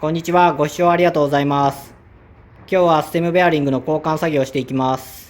こんにちは。ご視聴ありがとうございます。今日はステムベアリングの交換作業をしていきます。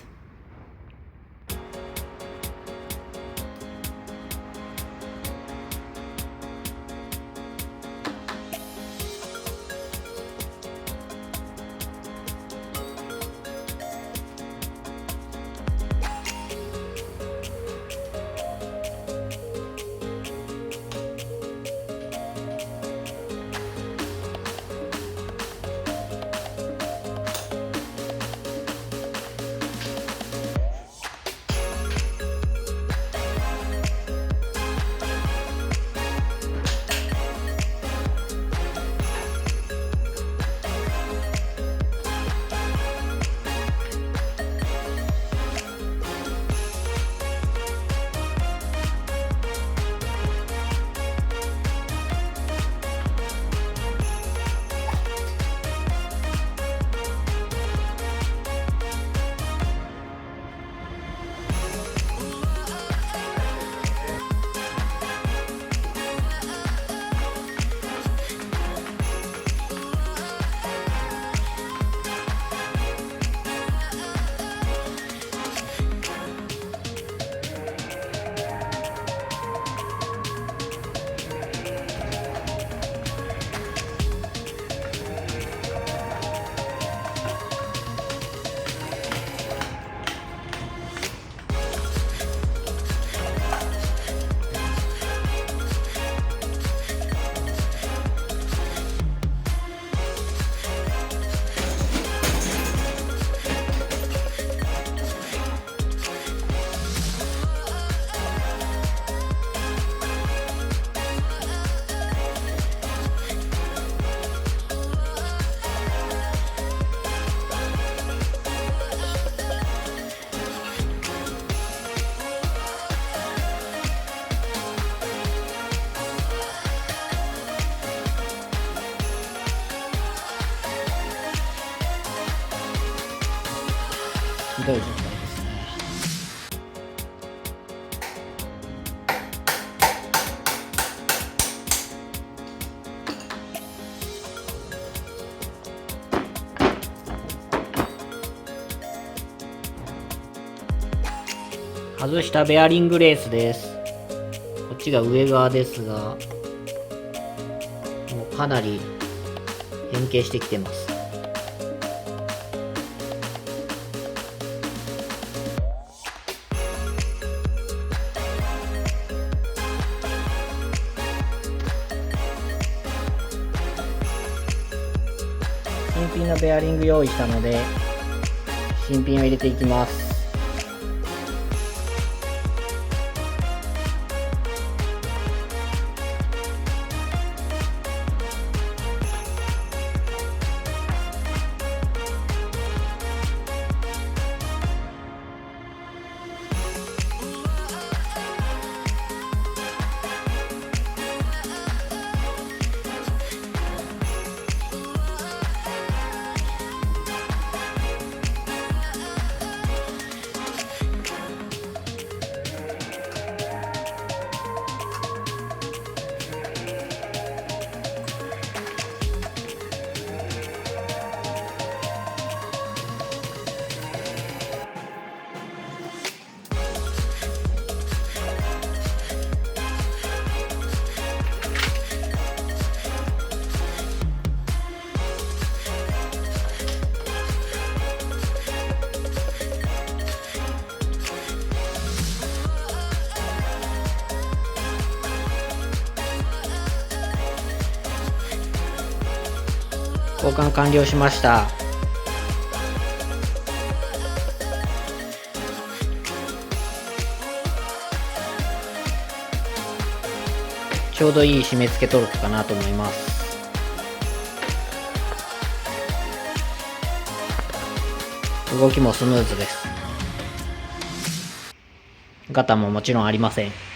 ひどい状態ですね。外したベアリングレースです。こっちが上側ですが、もうかなり変形してきてます。新品のベアリング用意したので、新品を入れていきます。交換完了しました。ちょうどいい締め付けトルクかなと思います。動きもスムーズです。ガタももちろんありません。